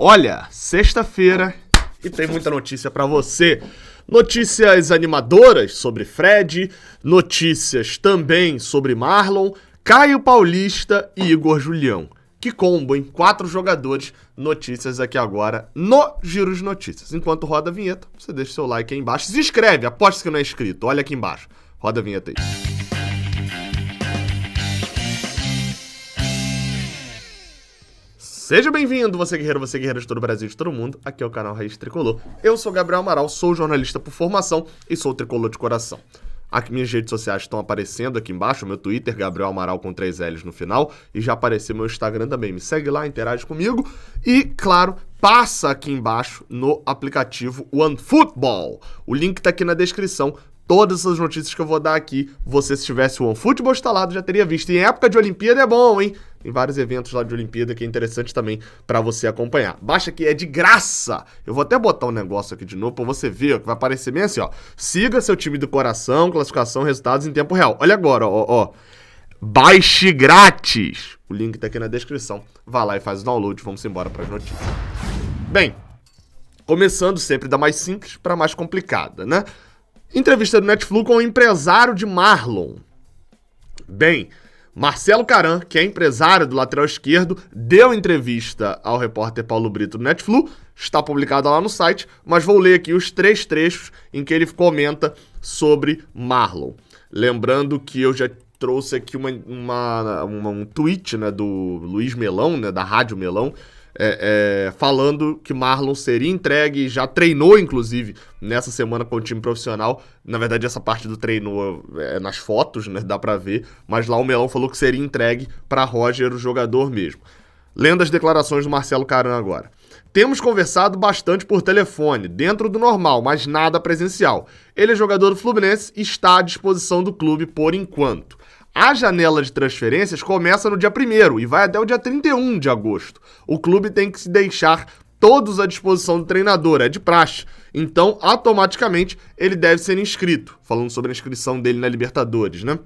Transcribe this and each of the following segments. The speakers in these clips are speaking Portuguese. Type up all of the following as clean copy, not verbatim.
Olha, sexta-feira e tem muita notícia pra você. Notícias animadoras sobre Fred, notícias também sobre Marlon, Caio Paulista e Igor Julião. Que combo, hein? 4 jogadores, notícias aqui agora no Giro de Notícias. Enquanto roda a vinheta, você deixa o seu like aí embaixo. Se inscreve, aposta que não é inscrito, olha aqui embaixo. Roda a vinheta aí. Seja bem-vindo, você guerreira de todo o Brasil e de todo mundo. Aqui é o canal Raiz Tricolor. Eu sou Gabriel Amaral, sou jornalista por formação e sou tricolor de coração. Aqui minhas redes sociais estão aparecendo aqui embaixo, meu Twitter, Gabriel Amaral com 3 L's no final, e já apareceu meu Instagram também. Me segue lá, interage comigo e, claro, passa aqui embaixo no aplicativo OneFootball. O link tá aqui na descrição. Todas essas notícias que eu vou dar aqui, você se tivesse o OneFootball instalado já teria visto. E em época de Olimpíada é bom, hein? Tem vários eventos lá de Olimpíada que é interessante também pra você acompanhar. Baixa aqui, é de graça. Eu vou até botar um negócio aqui de novo pra você ver, ó, que vai aparecer bem assim, ó. Siga seu time do coração, classificação, resultados em tempo real. Olha agora, ó. Baixe grátis. O link tá aqui na descrição. Vá lá e faz o download. Vamos embora pras notícias. Bem, começando sempre da mais simples pra mais complicada, né? Entrevista do Netflix com o empresário de Marlon. Bem, Marcelo Caram, que é empresário do lateral esquerdo, deu entrevista ao repórter Paulo Brito do Netflix, está publicada lá no site, mas vou ler aqui os 3 trechos em que ele comenta sobre Marlon. Lembrando que eu já trouxe aqui um tweet, né, do Luiz Melão, né, da Rádio Melão, falando que Marlon seria entregue, já treinou inclusive nessa semana com o time profissional. Na verdade essa parte do treino é nas fotos, né, dá pra ver, mas lá o Melão falou que seria entregue pra Roger, o jogador mesmo. Lendo as declarações do Marcelo Caram agora. Temos conversado bastante por telefone, dentro do normal, mas nada presencial. Ele é jogador do Fluminense e está à disposição do clube por enquanto. A janela de transferências começa no dia 1º e vai até o dia 31 de agosto. O clube tem que se deixar todos à disposição do treinador, é de praxe. Então, automaticamente, ele deve ser inscrito. Falando sobre a inscrição dele na Libertadores, né?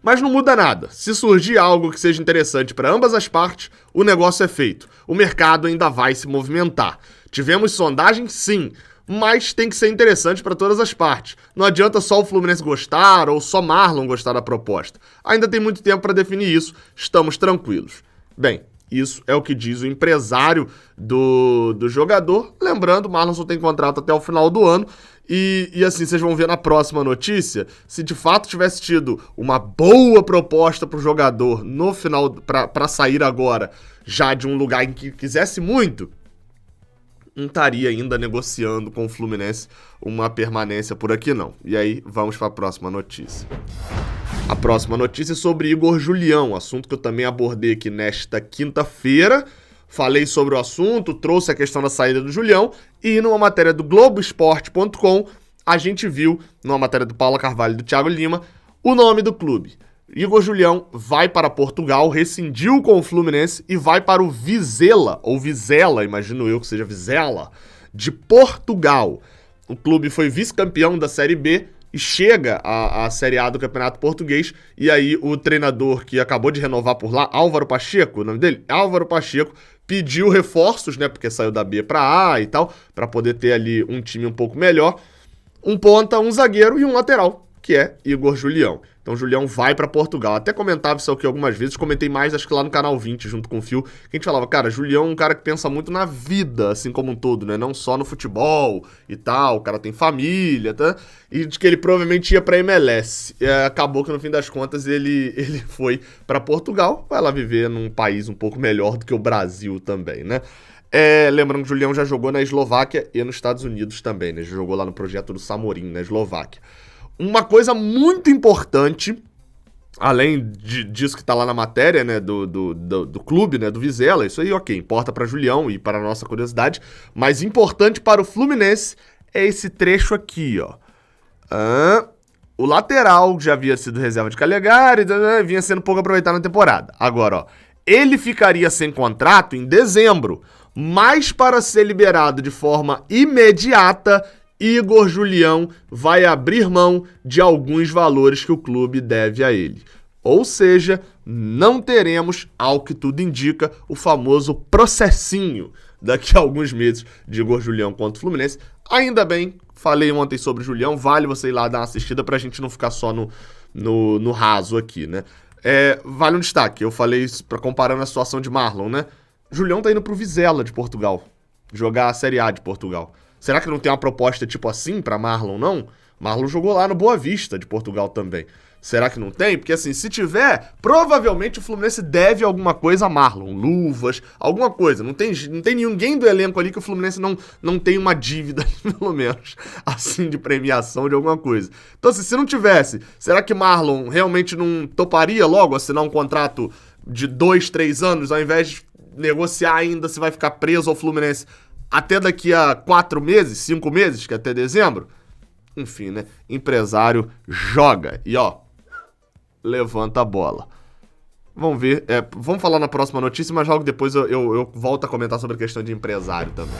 Mas não muda nada. Se surgir algo que seja interessante para ambas as partes, o negócio é feito. O mercado ainda vai se movimentar. Tivemos sondagem? Sim. Mas tem que ser interessante para todas as partes. Não adianta só o Fluminense gostar ou só Marlon gostar da proposta. Ainda tem muito tempo para definir isso, estamos tranquilos. Bem, isso é o que diz o empresário do jogador. Lembrando, Marlon só tem contrato até o final do ano. E assim, vocês vão ver na próxima notícia, se de fato tivesse tido uma boa proposta pro jogador no final, para sair agora, já de um lugar em que quisesse muito, não estaria ainda negociando com o Fluminense uma permanência por aqui, não. E aí, vamos para a próxima notícia. A próxima notícia é sobre Igor Julião, assunto que eu também abordei aqui nesta quinta-feira. Falei sobre o assunto, trouxe a questão da saída do Julião e numa matéria do Globoesporte.com, a gente viu, numa matéria do Paulo Carvalho e do Thiago Lima, o nome do clube. Igor Julião vai para Portugal, rescindiu com o Fluminense e vai para o Vizela, ou Vizela, imagino eu que seja Vizela, de Portugal. O clube foi vice-campeão da Série B e chega à Série A do Campeonato Português. E aí o treinador que acabou de renovar por lá, Álvaro Pacheco, o nome dele? Álvaro Pacheco, pediu reforços, né, porque saiu da B para A e tal, para poder ter ali um time um pouco melhor. Um ponta, um zagueiro e um lateral, que é Igor Julião. Então o Julião vai pra Portugal. Até comentava isso aqui algumas vezes, comentei mais, acho que lá no canal 20, junto com o Fio, que a gente falava, cara, Julião é um cara que pensa muito na vida, assim como um todo, né? Não só no futebol e tal, o cara tem família, tá? E de que ele provavelmente ia pra MLS. Acabou que no fim das contas ele foi pra Portugal, vai lá viver num país um pouco melhor do que o Brasil também, né? Lembrando que o Julião já jogou na Eslováquia e nos Estados Unidos também, né? Já jogou lá no projeto do Samorim, na Eslováquia. Uma coisa muito importante, além disso que tá lá na matéria, né, do clube, né, do Vizela, isso aí, ok, importa para Julião e para a nossa curiosidade, mas importante para o Fluminense é esse trecho aqui, ó. O lateral já havia sido reserva de Calegari, vinha sendo pouco aproveitado na temporada. Agora, ó, ele ficaria sem contrato em dezembro, mas para ser liberado de forma imediata, Igor Julião vai abrir mão de alguns valores que o clube deve a ele. Ou seja, não teremos, ao que tudo indica, o famoso processinho daqui a alguns meses de Igor Julião contra o Fluminense. Ainda bem, falei ontem sobre o Julião, vale você ir lá dar uma assistida pra gente não ficar só no raso aqui, né? Vale um destaque, eu falei isso comparando a situação de Marlon, né? Julião tá indo pro Vizela de Portugal, jogar a Série A de Portugal. Será que não tem uma proposta tipo assim pra Marlon, não? Marlon jogou lá no Boa Vista de Portugal também. Será que não tem? Porque assim, se tiver, provavelmente o Fluminense deve alguma coisa a Marlon, luvas, alguma coisa. Não tem ninguém do elenco ali que o Fluminense não tem uma dívida, pelo menos, assim, de premiação de alguma coisa. Então assim, se não tivesse, será que Marlon realmente não toparia logo assinar um contrato de 2, 3 anos, ao invés de negociar ainda se vai ficar preso ao Fluminense até daqui a 4 meses, 5 meses, que é até dezembro? Enfim, né? Empresário joga. E ó, levanta a bola. Vamos ver. Vamos falar na próxima notícia, mas logo depois eu volto a comentar sobre a questão de empresário também.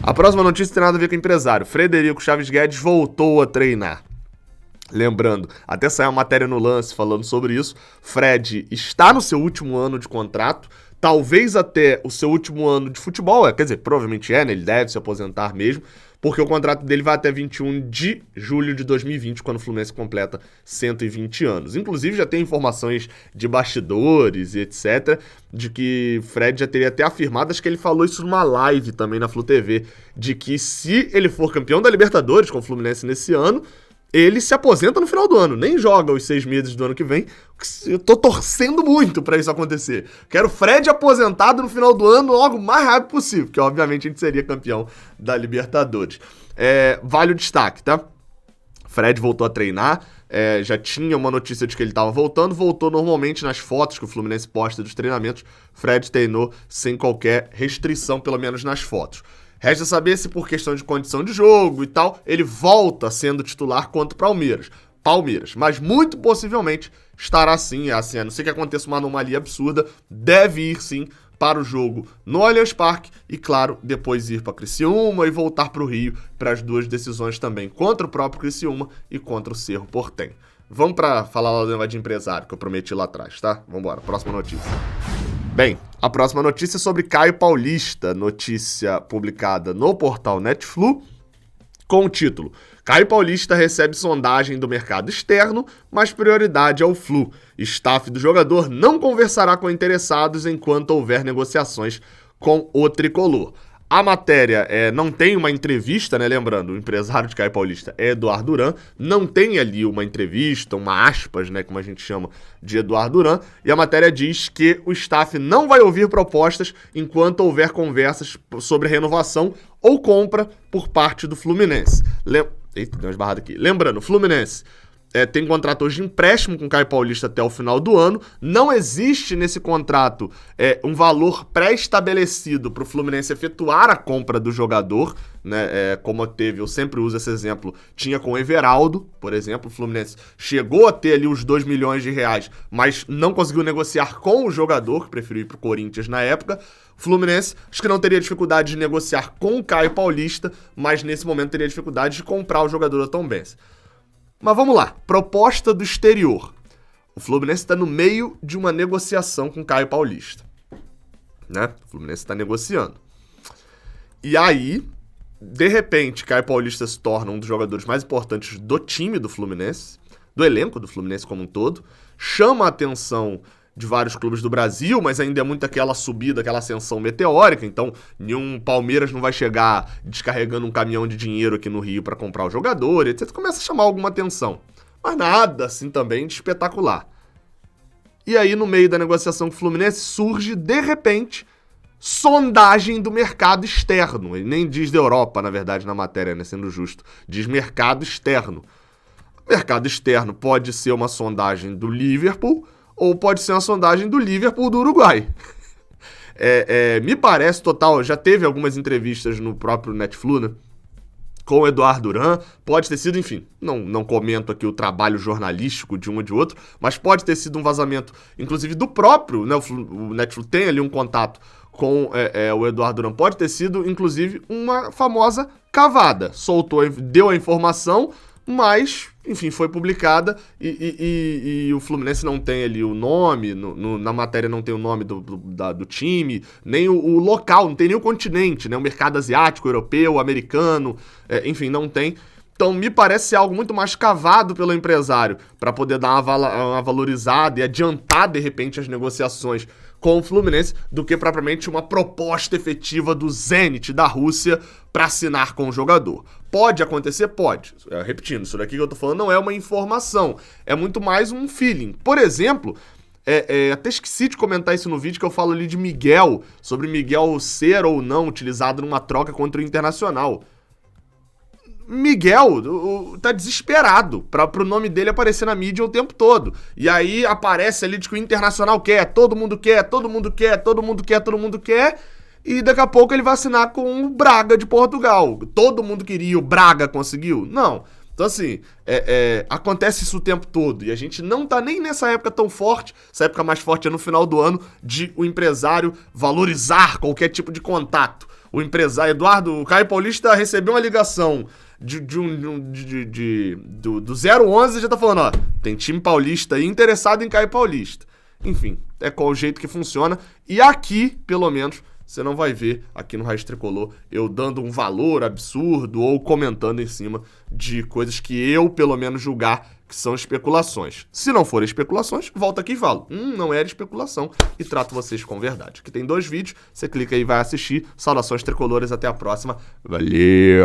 A próxima notícia tem nada a ver com empresário. Frederico Chaves Guedes voltou a treinar. Lembrando, até saiu uma matéria no Lance falando sobre isso. Fred está no seu último ano de contrato. Talvez até o seu último ano de futebol. Quer dizer, provavelmente né? Ele deve se aposentar mesmo. Porque o contrato dele vai até 21 de julho de 2020, quando o Fluminense completa 120 anos. Inclusive, já tem informações de bastidores e etc., de que Fred já teria até afirmado, acho que ele falou isso numa live também na Flu TV, de que se ele for campeão da Libertadores com o Fluminense nesse ano, ele se aposenta no final do ano, nem joga os 6 meses do ano que vem. Eu tô torcendo muito pra isso acontecer. Quero Fred aposentado no final do ano logo o mais rápido possível, porque obviamente a gente seria campeão da Libertadores. Vale o destaque, tá? Fred voltou a treinar, já tinha uma notícia de que ele tava voltou normalmente nas fotos que o Fluminense posta dos treinamentos. Fred treinou sem qualquer restrição, pelo menos nas fotos. Resta saber se por questão de condição de jogo e tal, ele volta sendo titular contra o Palmeiras. Mas muito possivelmente estará sim, assim, a não ser que aconteça uma anomalia absurda, deve ir sim para o jogo no Allianz Parque e, claro, depois ir para Criciúma e voltar para o Rio para as 2 decisões também, contra o próprio Criciúma e contra o Cerro Porteño. Vamos para falar lá do negócio de empresário, que eu prometi lá atrás, tá? Vambora, próxima notícia. Bem, a próxima notícia é sobre Caio Paulista, notícia publicada no portal Netflu, com o título: Caio Paulista recebe sondagem do mercado externo, mas prioridade ao Flu. Staff do jogador não conversará com interessados enquanto houver negociações com o tricolor. A matéria não tem uma entrevista, né? Lembrando, o empresário de Caio Paulista é Eduardo Duran. Não tem ali uma entrevista, uma aspas, né? Como a gente chama, de Eduardo Duran. E a matéria diz que o staff não vai ouvir propostas enquanto houver conversas sobre renovação ou compra por parte do Fluminense. Eita, deu uma esbarrada aqui. Lembrando, o Fluminense tem contrato hoje de empréstimo com o Caio Paulista até o final do ano. Não existe nesse contrato um valor pré-estabelecido para o Fluminense efetuar a compra do jogador, né? Como teve, eu sempre uso esse exemplo, tinha com o Everaldo, por exemplo. O Fluminense chegou a ter ali os 2 milhões de reais, mas não conseguiu negociar com o jogador, que preferiu ir para o Corinthians na época. O Fluminense acho que não teria dificuldade de negociar com o Caio Paulista, mas nesse momento teria dificuldade de comprar o jogador da Tombense. Mas vamos lá, proposta do exterior. O Fluminense está no meio de uma negociação com o Caio Paulista, né? O Fluminense está negociando. E aí, de repente, Caio Paulista se torna um dos jogadores mais importantes do time do Fluminense, do elenco do Fluminense como um todo, chama a atenção de vários clubes do Brasil, mas ainda é muito aquela subida, aquela ascensão meteórica, então nenhum Palmeiras não vai chegar descarregando um caminhão de dinheiro aqui no Rio para comprar o jogador, etc. Começa a chamar alguma atenção, mas nada assim também de espetacular. E aí, no meio da negociação com o Fluminense, surge, de repente, sondagem do mercado externo. Ele nem diz da Europa, na verdade, na matéria, né, sendo justo. Diz mercado externo. Mercado externo pode ser uma sondagem do Liverpool, ou pode ser uma sondagem do Liverpool do Uruguai. Me parece total, já teve algumas entrevistas no próprio Netflu, né, com o Eduardo Duran, pode ter sido, enfim, não comento aqui o trabalho jornalístico de um ou de outro, mas pode ter sido um vazamento, inclusive do próprio, né, o Netflu tem ali um contato com o Eduardo Duran, pode ter sido, inclusive, uma famosa cavada, deu a informação, mas, enfim, foi publicada e o Fluminense não tem ali o nome, na matéria não tem o nome do time, nem o local, não tem nem o continente, né? O mercado asiático, europeu, americano, enfim, não tem. Então, me parece ser algo muito mais cavado pelo empresário para poder dar uma valorizada e adiantar, de repente, as negociações com o Fluminense do que propriamente uma proposta efetiva do Zenit da Rússia para assinar com o jogador. Pode acontecer? Pode. Repetindo, isso daqui que eu tô falando não é uma informação, é muito mais um feeling. Por exemplo, até esqueci de comentar isso no vídeo que eu falo ali de Miguel, sobre Miguel ser ou não utilizado numa troca contra o Internacional. Miguel tá desesperado pro nome dele aparecer na mídia o tempo todo. E aí aparece ali de que o Internacional quer, todo mundo quer, todo mundo quer, todo mundo quer, todo mundo quer. E daqui a pouco ele vai assinar com o Braga de Portugal. Todo mundo queria, o Braga conseguiu? Não. Então assim, acontece isso o tempo todo. E a gente não tá nem nessa época tão forte. Essa época mais forte é no final do ano, de o empresário valorizar qualquer tipo de contato. O empresário, o Caio Paulista recebeu uma ligação do 011 já tá falando, ó, tem time paulista aí interessado em Caio Paulista. Enfim, é qual o jeito que funciona. E aqui, pelo menos, você não vai ver aqui no Raiz Tricolor eu dando um valor absurdo ou comentando em cima de coisas que eu, pelo menos, julgar que são especulações. Se não forem especulações, volta aqui e falo, não era especulação, e trato vocês com verdade. Aqui tem 2 vídeos, você clica aí e vai assistir. Saudações tricolores, até a próxima. Valeu!